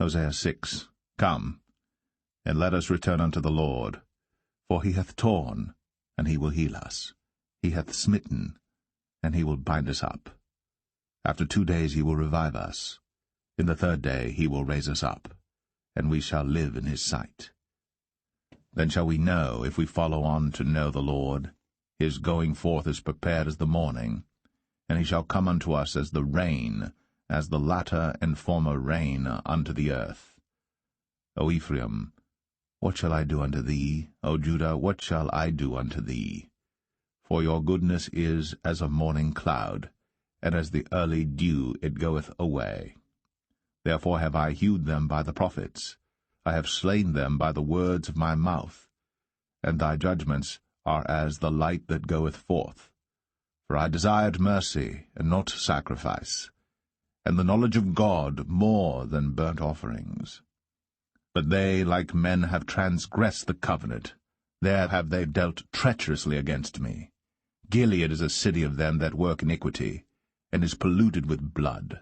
Hosea 6. Come, and let us return unto the Lord. For he hath torn, and he will heal us. He hath smitten, and he will bind us up. After 2 days he will revive us. In the 3rd day he will raise us up, and we shall live in his sight. Then shall we know, if we follow on to know the Lord. His going forth is prepared as the morning, and he shall come unto us as the rain, as the latter and former rain unto the earth. O Ephraim, what shall I do unto thee? O Judah, what shall I do unto thee? For your goodness is as a morning cloud, and as the early dew it goeth away. Therefore have I hewed them by the prophets, I have slain them by the words of my mouth, and thy judgments are as the light that goeth forth. For I desired mercy, and not sacrifice, and the knowledge of God more than burnt offerings. But they, like men, have transgressed the covenant. There have they dealt treacherously against me. Gilead is a city of them that work iniquity, and is polluted with blood.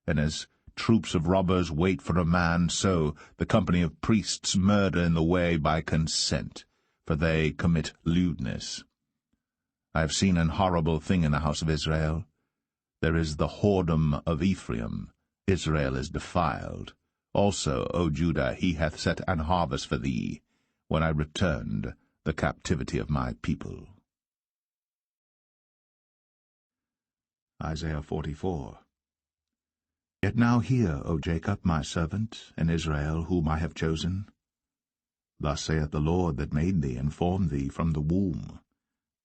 And as troops of robbers wait for a man, so the company of priests murder in the way by consent, for they commit lewdness. I have seen an horrible thing in the house of Israel. There is the whoredom of Ephraim. Israel is defiled. Also, O Judah, he hath set an harvest for thee, when I returned the captivity of my people. Isaiah 44. Yet now hear, O Jacob, my servant, and Israel, whom I have chosen. Thus saith the Lord that made thee and formed thee from the womb,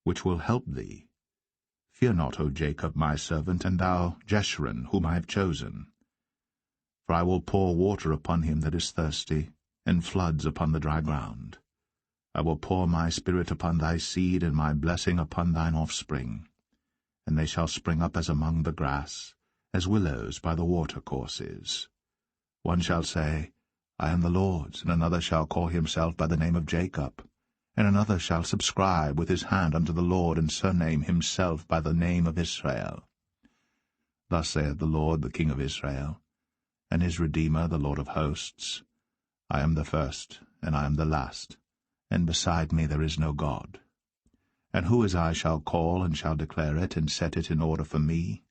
which will help thee. Fear not, O Jacob, my servant, and thou, Jeshurun, whom I have chosen. For I will pour water upon him that is thirsty, and floods upon the dry ground. I will pour my spirit upon thy seed, and my blessing upon thine offspring. And they shall spring up as among the grass, as willows by the watercourses. One shall say, I am the Lord's, and another shall call himself by the name of Jacob, and another shall subscribe with his hand unto the Lord, and surname himself by the name of Israel. Thus saith the Lord, the King of Israel, and his Redeemer, the Lord of hosts, I am the first, and I am the last, and beside me there is no God. And who as I shall call, and shall declare it, and set it in order for me,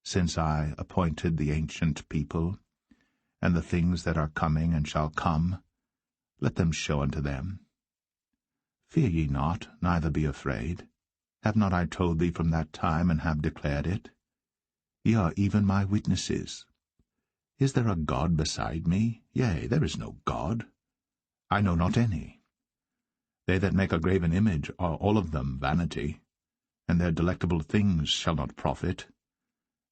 since I appointed the ancient people, and the things that are coming and shall come? Let them show unto them. Fear ye not, neither be afraid. Have not I told thee from that time, and have declared it? Ye are even my witnesses. Is there a God beside me? Yea, there is no God. I know not any. They that make a graven image are all of them vanity, and their delectable things shall not profit.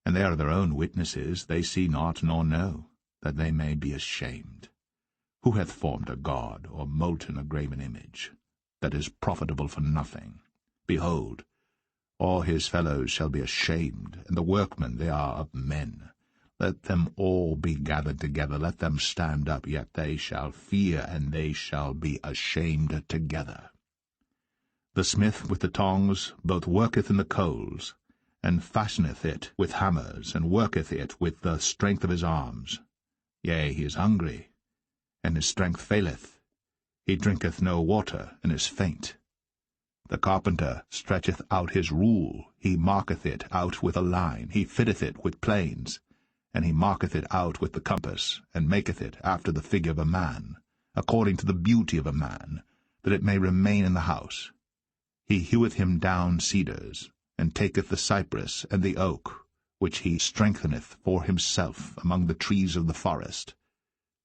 And they are their own witnesses, they see not nor know, that they may be ashamed. Who hath formed a god, or molten a graven image, that is profitable for nothing? Behold, all his fellows shall be ashamed, and the workmen they are of men. Let them all be gathered together, let them stand up, yet they shall fear, and they shall be ashamed together. The smith with the tongs both worketh in the coals, and fashioneth it with hammers, and worketh it with the strength of his arms. Yea, he is hungry, and his strength faileth. He drinketh no water, and is faint. The carpenter stretcheth out his rule, he marketh it out with a line, he fitteth it with planes, and he marketh it out with the compass, and maketh it after the figure of a man, according to the beauty of a man, that it may remain in the house. He heweth him down cedars, and taketh the cypress and the oak, which he strengtheneth for himself among the trees of the forest.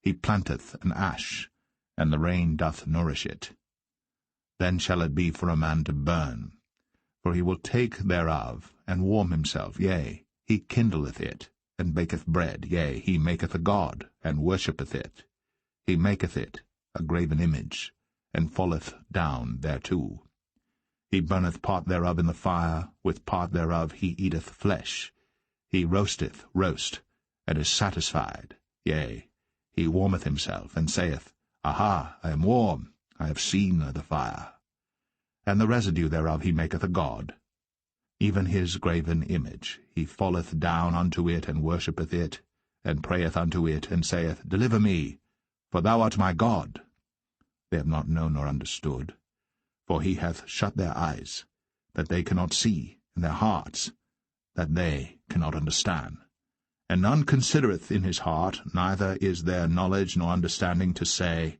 He planteth an ash, and the rain doth nourish it. Then shall it be for a man to burn, for he will take thereof, and warm himself, yea, he kindleth it, and baketh bread, yea, he maketh a god, and worshippeth it. He maketh it a graven image, and falleth down thereto. He burneth part thereof in the fire, with part thereof he eateth flesh. He roasteth roast, and is satisfied, yea, he warmeth himself, and saith, Aha, I am warm, I have seen the fire. And the residue thereof he maketh a god. Even his graven image, he falleth down unto it, and worshippeth it, and prayeth unto it, and saith, Deliver me, for thou art my God. They have not known nor understood, for he hath shut their eyes, that they cannot see, and their hearts, that they cannot understand. And none considereth in his heart, neither is there knowledge nor understanding to say,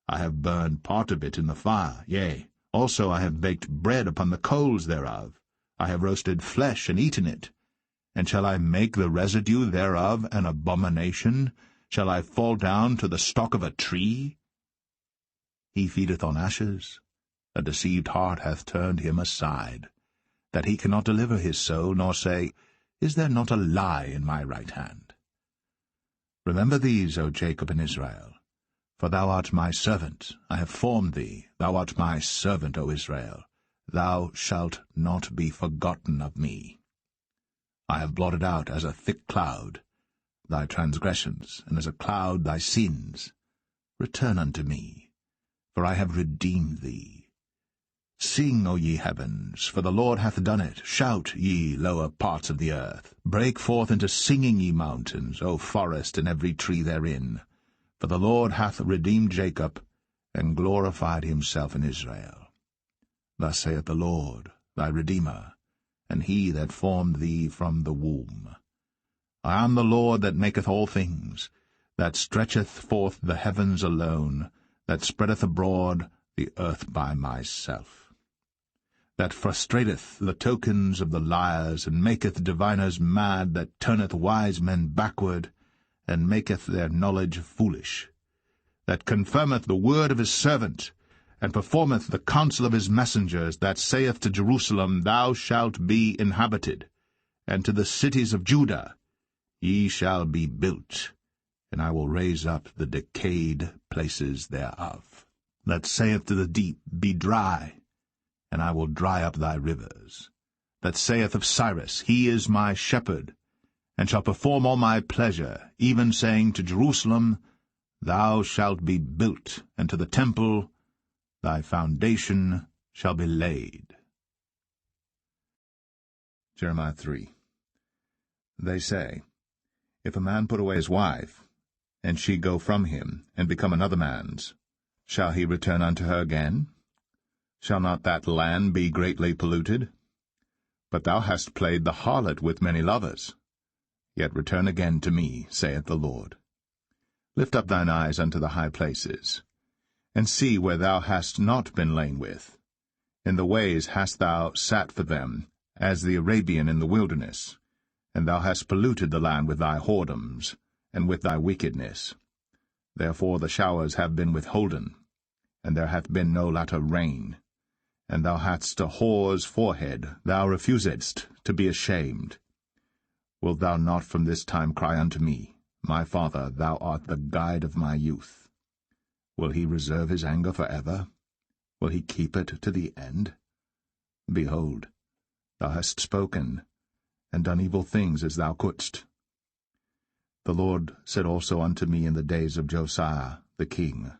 I have burned part of it in the fire, yea, also I have baked bread upon the coals thereof. I have roasted flesh and eaten it. And shall I make the residue thereof an abomination? Shall I fall down to the stalk of a tree? He feedeth on ashes. A deceived heart hath turned him aside, that he cannot deliver his soul, nor say, Is there not a lie in my right hand? Remember these, O Jacob and Israel, for thou art my servant. I have formed thee. Thou art my servant, O Israel. Thou shalt not be forgotten of me. I have blotted out as a thick cloud thy transgressions, and as a cloud thy sins. Return unto me, for I have redeemed thee. Sing, O ye heavens, for the Lord hath done it. Shout, ye lower parts of the earth. Break forth into singing, ye mountains, O forest, and every tree therein. For the Lord hath redeemed Jacob, and glorified himself in Israel. Thus saith the Lord, thy Redeemer, and he that formed thee from the womb. I am the Lord that maketh all things, that stretcheth forth the heavens alone, that spreadeth abroad the earth by myself, that frustrateth the tokens of the liars, and maketh diviners mad, that turneth wise men backward, and maketh their knowledge foolish, that confirmeth the word of his servant, and performeth the counsel of his messengers, that saith to Jerusalem, Thou shalt be inhabited, and to the cities of Judah, Ye shall be built, and I will raise up the decayed places thereof, that saith to the deep, Be dry, and I will dry up thy rivers, that saith of Cyrus, He is my shepherd, and shall perform all my pleasure, even saying to Jerusalem, Thou shalt be built, and to the temple, Thy foundation shall be laid. Jeremiah 3. They say, If a man put away his wife, and she go from him, and become another man's, shall he return unto her again? Shall not that land be greatly polluted? But thou hast played the harlot with many lovers. Yet return again to me, saith the Lord. Lift up thine eyes unto the high places, and see where thou hast not been lain with. In the ways hast thou sat for them, as the Arabian in the wilderness, and thou hast polluted the land with thy whoredoms, and with thy wickedness. Therefore the showers have been withholden, and there hath been no latter rain. And thou hadst a whore's forehead, thou refusedst to be ashamed. Wilt thou not from this time cry unto me, My Father, thou art the guide of my youth? Will he reserve his anger for ever? Will he keep it to the end? Behold, thou hast spoken, and done evil things as thou couldst. The Lord said also unto me in the days of Josiah the king,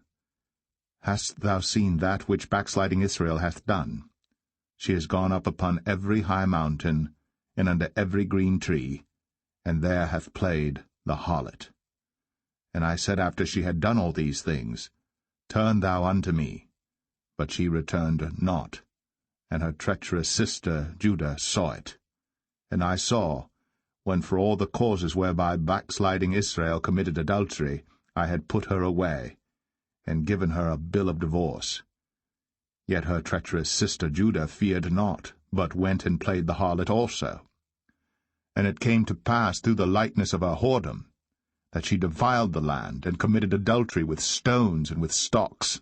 Hast thou seen that which backsliding Israel hath done? She is gone up upon every high mountain, and under every green tree, and there hath played the harlot. And I said after she had done all these things, Turn thou unto me. But she returned not, and her treacherous sister Judah saw it. And I saw, when for all the causes whereby backsliding Israel committed adultery, I had put her away, and given her a bill of divorce. Yet her treacherous sister Judah feared not, but went and played the harlot also. And it came to pass through the lightness of her whoredom, that she defiled the land, and committed adultery with stones and with stocks.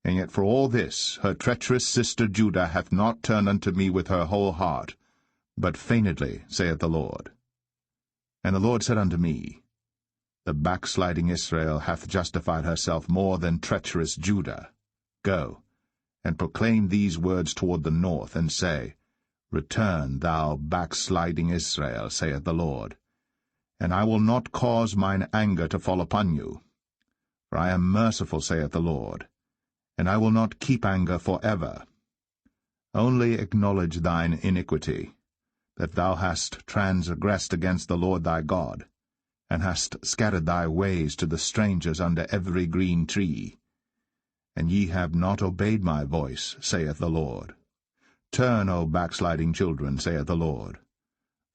And yet for all this her treacherous sister Judah hath not turned unto me with her whole heart, but feignedly, saith the Lord. And the Lord said unto me, The backsliding Israel hath justified herself more than treacherous Judah. Go, and proclaim these words toward the north, and say, Return, thou backsliding Israel, saith the Lord, and I will not cause mine anger to fall upon you. For I am merciful, saith the Lord, and I will not keep anger for ever. Only acknowledge thine iniquity, that thou hast transgressed against the Lord thy God, and hast scattered thy ways to the strangers under every green tree. And ye have not obeyed my voice, saith the Lord. Turn, O backsliding children, saith the Lord.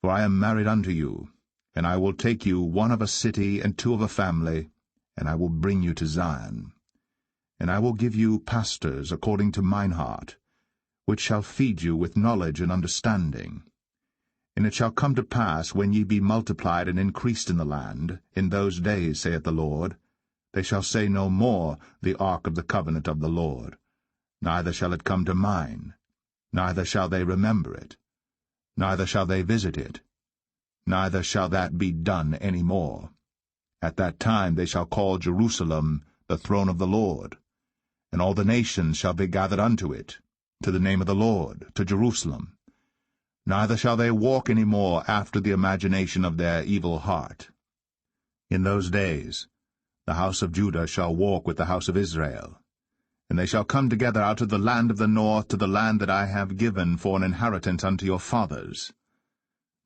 For I am married unto you, and I will take you, one of a city and two of a family, and I will bring you to Zion. And I will give you pastors according to mine heart, which shall feed you with knowledge and understanding. And it shall come to pass, when ye be multiplied and increased in the land, in those days, saith the Lord, they shall say no more, the ark of the covenant of the Lord, neither shall it come to mind, neither shall they remember it, neither shall they visit it, neither shall that be done any more. At that time they shall call Jerusalem the throne of the Lord, and all the nations shall be gathered unto it, to the name of the Lord, to Jerusalem. Neither shall they walk any more after the imagination of their evil heart. In those days the house of Judah shall walk with the house of Israel, and they shall come together out of the land of the north to the land that I have given for an inheritance unto your fathers.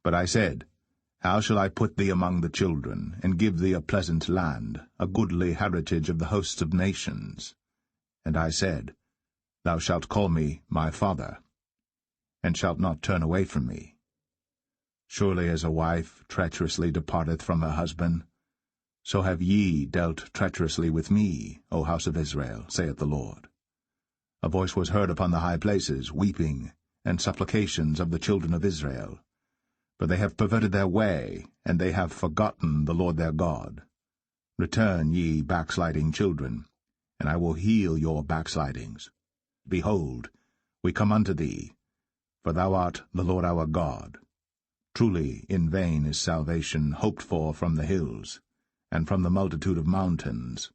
But I said, How shall I put thee among the children, and give thee a pleasant land, a goodly heritage of the hosts of nations? And I said, Thou shalt call me my father, and shalt not turn away from me. Surely as a wife treacherously departeth from her husband, so have ye dealt treacherously with me, O house of Israel, saith the Lord. A voice was heard upon the high places, weeping, and supplications of the children of Israel. For they have perverted their way, and they have forgotten the Lord their God. Return, ye backsliding children, and I will heal your backslidings. Behold, we come unto thee, for thou art the Lord our God. Truly in vain is salvation hoped for from the hills, and from the multitude of mountains.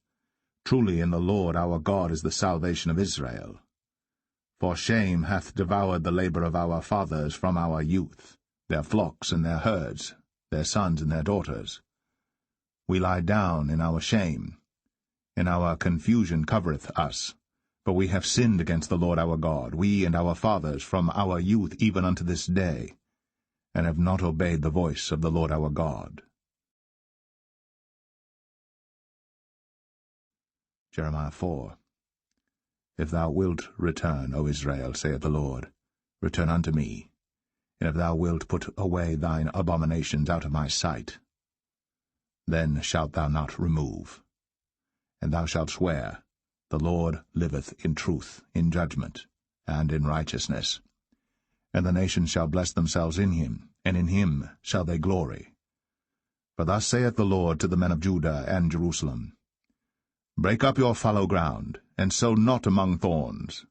Truly in the Lord our God is the salvation of Israel. For shame hath devoured the labor of our fathers from our youth, their flocks and their herds, their sons and their daughters. We lie down in our shame, and our confusion covereth us. For we have sinned against the Lord our God, we and our fathers, from our youth even unto this day, and have not obeyed the voice of the Lord our God. Jeremiah 4. If thou wilt return, O Israel, saith the Lord, return unto me. And if thou wilt put away thine abominations out of my sight, then shalt thou not remove. And thou shalt swear, The Lord liveth in truth, in judgment, and in righteousness. And the nations shall bless themselves in him, and in him shall they glory. For thus saith the Lord to the men of Judah and Jerusalem, Break up your fallow ground, and sow not among thorns.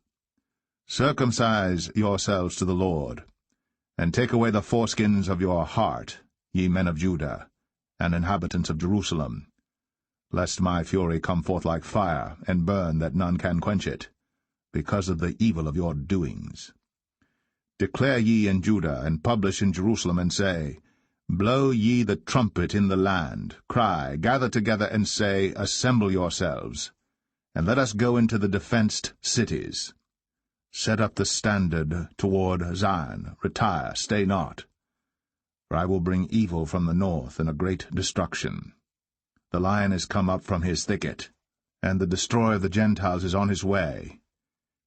Circumcise yourselves to the Lord, and take away the foreskins of your heart, ye men of Judah, and inhabitants of Jerusalem, lest my fury come forth like fire, and burn that none can quench it, because of the evil of your doings. Declare ye in Judah, and publish in Jerusalem, and say, Blow ye the trumpet in the land, cry, gather together, and say, Assemble yourselves, and let us go into the defenced cities. Set up the standard toward Zion, retire, stay not. For I will bring evil from the north, and a great destruction. The lion is come up from his thicket, and the destroyer of the Gentiles is on his way.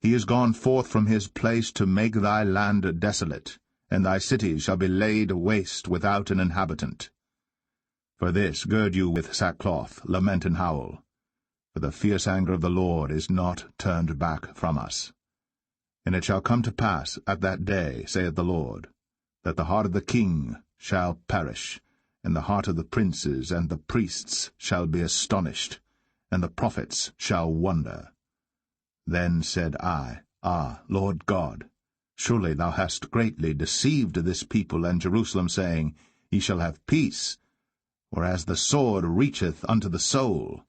He is gone forth from his place to make thy land desolate, and thy cities shall be laid waste without an inhabitant. For this gird you with sackcloth, lament and howl, for the fierce anger of the Lord is not turned back from us. And it shall come to pass at that day, saith the Lord, that the heart of the king shall perish, and the heart of the princes and the priests shall be astonished, and the prophets shall wonder. Then said I, Ah, Lord God, surely thou hast greatly deceived this people and Jerusalem, saying, Ye shall have peace, whereas the sword reacheth unto the soul.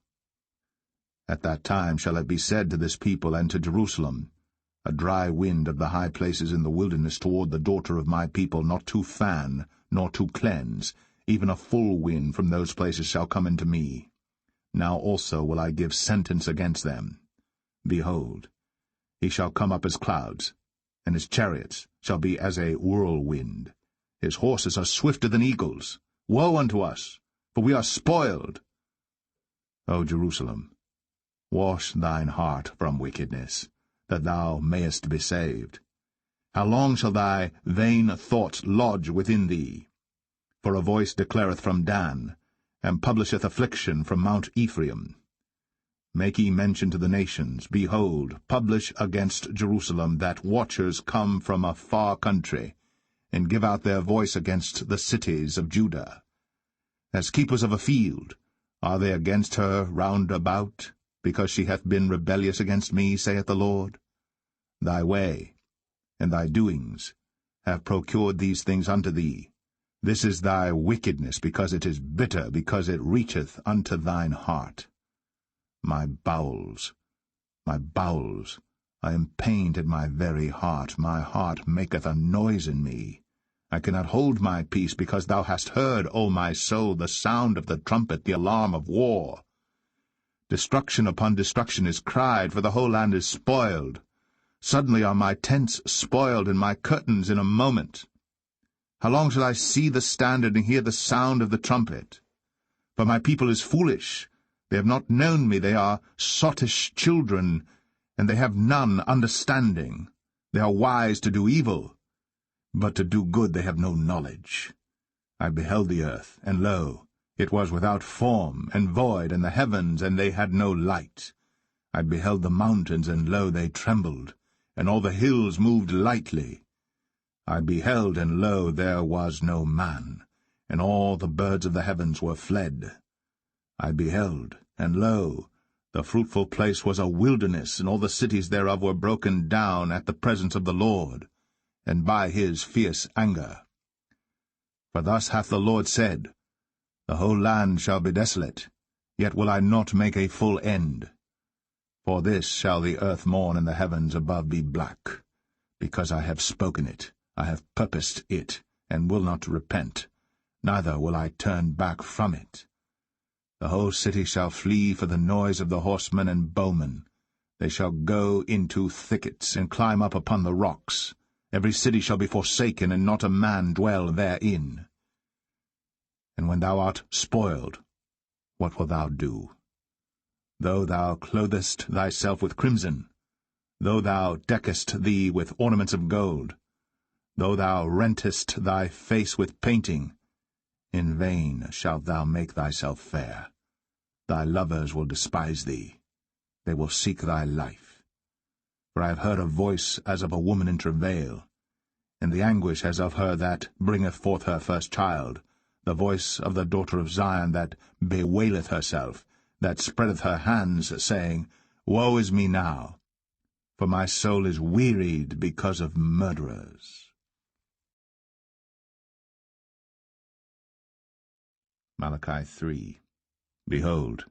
At that time shall it be said to this people and to Jerusalem, A dry wind of the high places in the wilderness toward the daughter of my people, not to fan, nor to cleanse, even a full wind from those places shall come into me. Now also will I give sentence against them. Behold, he shall come up as clouds, and his chariots shall be as a whirlwind. His horses are swifter than eagles. Woe unto us! for we are spoiled. O Jerusalem, wash thine heart from wickedness, that thou mayest be saved. How long shall thy vain thoughts lodge within thee? For a voice declareth from Dan, and publisheth affliction from Mount Ephraim. Make ye mention to the nations, behold, publish against Jerusalem, that watchers come from a far country, and give out their voice against the cities of Judah. As keepers of a field are they against her round about, because she hath been rebellious against me, saith the Lord. Thy way and thy doings have procured these things unto thee. This is thy wickedness, because it is bitter, because it reacheth unto thine heart. My bowels, I am pained at my very heart. My heart maketh a noise in me. I cannot hold my peace, because thou hast heard, O my soul, the sound of the trumpet, the alarm of war. Destruction upon destruction is cried, for the whole land is spoiled. Suddenly are my tents spoiled, and my curtains in a moment. How long shall I see the standard, and hear the sound of the trumpet? For my people is foolish. They have not known me. They are sottish children, and they have none understanding. They are wise to do evil, but to do good they have no knowledge. I beheld the earth, and lo, it was without form and void, and the heavens, and they had no light. I beheld the mountains, and lo, they trembled, and all the hills moved lightly. I beheld, and lo, there was no man, and all the birds of the heavens were fled. I beheld, and lo, the fruitful place was a wilderness, and all the cities thereof were broken down at the presence of the Lord, and by his fierce anger. For thus hath the Lord said, The whole land shall be desolate, yet will I not make a full end. For this shall the earth mourn, and the heavens above be black, because I have spoken it, I have purposed it, and will not repent, neither will I turn back from it. The whole city shall flee for the noise of the horsemen and bowmen. They shall go into thickets, and climb up upon the rocks. Every city shall be forsaken, and not a man dwell therein. And when thou art spoiled, what wilt thou do? Though thou clothest thyself with crimson, though thou deckest thee with ornaments of gold, though thou rentest thy face with painting, in vain shalt thou make thyself fair. Thy lovers will despise thee. They will seek thy life. For I have heard a voice as of a woman in travail, and the anguish as of her that bringeth forth her first child, the voice of the daughter of Zion that bewaileth herself, that spreadeth her hands, saying, Woe is me now, for my soul is wearied because of murderers. Malachi 3. Behold,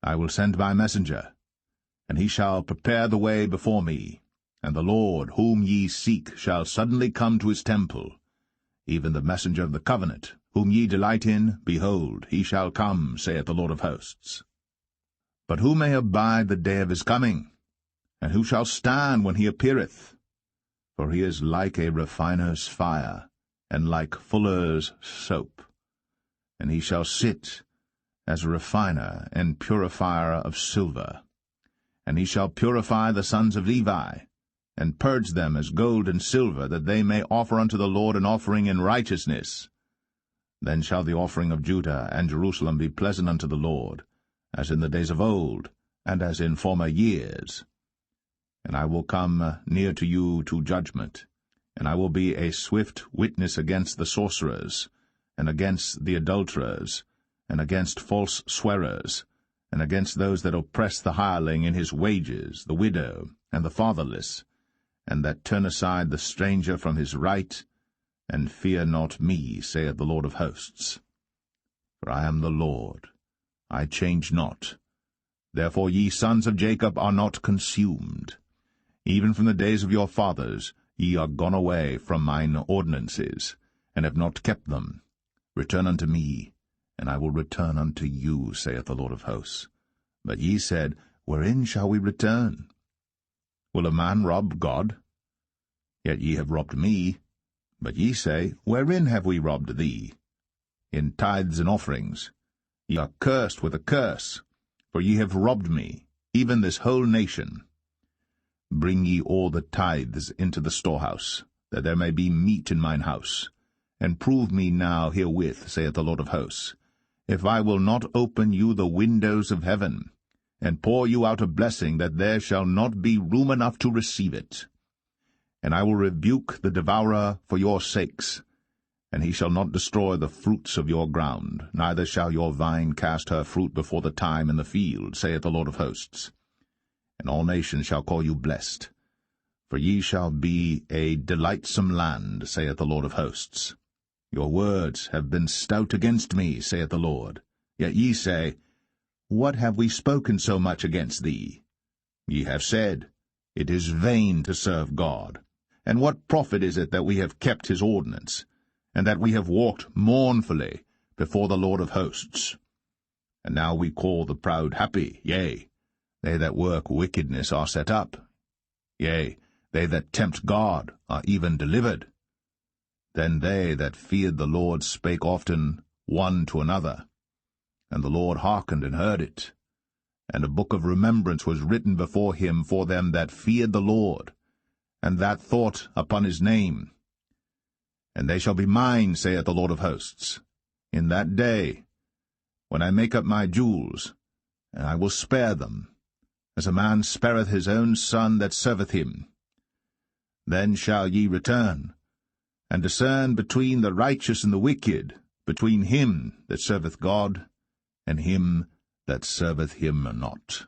I will send my messenger, and he shall prepare the way before me, and the Lord whom ye seek shall suddenly come to his temple, even the messenger of the covenant, whom ye delight in, behold, he shall come, saith the Lord of hosts. But who may abide the day of his coming? And who shall stand when he appeareth? For he is like a refiner's fire, and like fuller's soap. And he shall sit as a refiner and purifier of silver. And he shall purify the sons of Levi, and purge them as gold and silver, that they may offer unto the Lord an offering in righteousness. Then shall the offering of Judah and Jerusalem be pleasant unto the Lord, as in the days of old, and as in former years. And I will come near to you to judgment, and I will be a swift witness against the sorcerers, and against the adulterers, and against false swearers, and against those that oppress the hireling in his wages, the widow, and the fatherless, and that turn aside the stranger from his right, and fear not me, saith the Lord of hosts. For I am the Lord, I change not. Therefore ye sons of Jacob are not consumed. Even from the days of your fathers ye are gone away from mine ordinances, and have not kept them. Return unto me, and I will return unto you, saith the Lord of hosts. But ye said, Wherein shall we return? Will a man rob God? Yet ye have robbed me. But ye say, Wherein have we robbed thee? in tithes and offerings. Ye are cursed with a curse, for ye have robbed me, even this whole nation. Bring ye all the tithes into the storehouse, that there may be meat in mine house. And prove me now herewith, saith the Lord of hosts, if I will not open you the windows of heaven, and pour you out a blessing, that there shall not be room enough to receive it. And I will rebuke the devourer for your sakes, and he shall not destroy the fruits of your ground, neither shall your vine cast her fruit before the time in the field, saith the Lord of hosts. And all nations shall call you blessed, for ye shall be a delightsome land, saith the Lord of hosts. Your words have been stout against me, saith the Lord. Yet ye say, What have we spoken so much against thee? Ye have said, It is vain to serve God. And what profit is it that we have kept his ordinance, and that we have walked mournfully before the Lord of hosts? And now we call the proud happy, yea, they that work wickedness are set up. Yea, they that tempt God are even delivered. Then they that feared the Lord spake often one to another, and the Lord hearkened and heard it. And a book of remembrance was written before him for them that feared the Lord, and that thought upon his name. And they shall be mine, saith the Lord of hosts, in that day, when I make up my jewels, and I will spare them, as a man spareth his own son that serveth him. Then shall ye return, and discern between the righteous and the wicked, between him that serveth God, and him that serveth him not.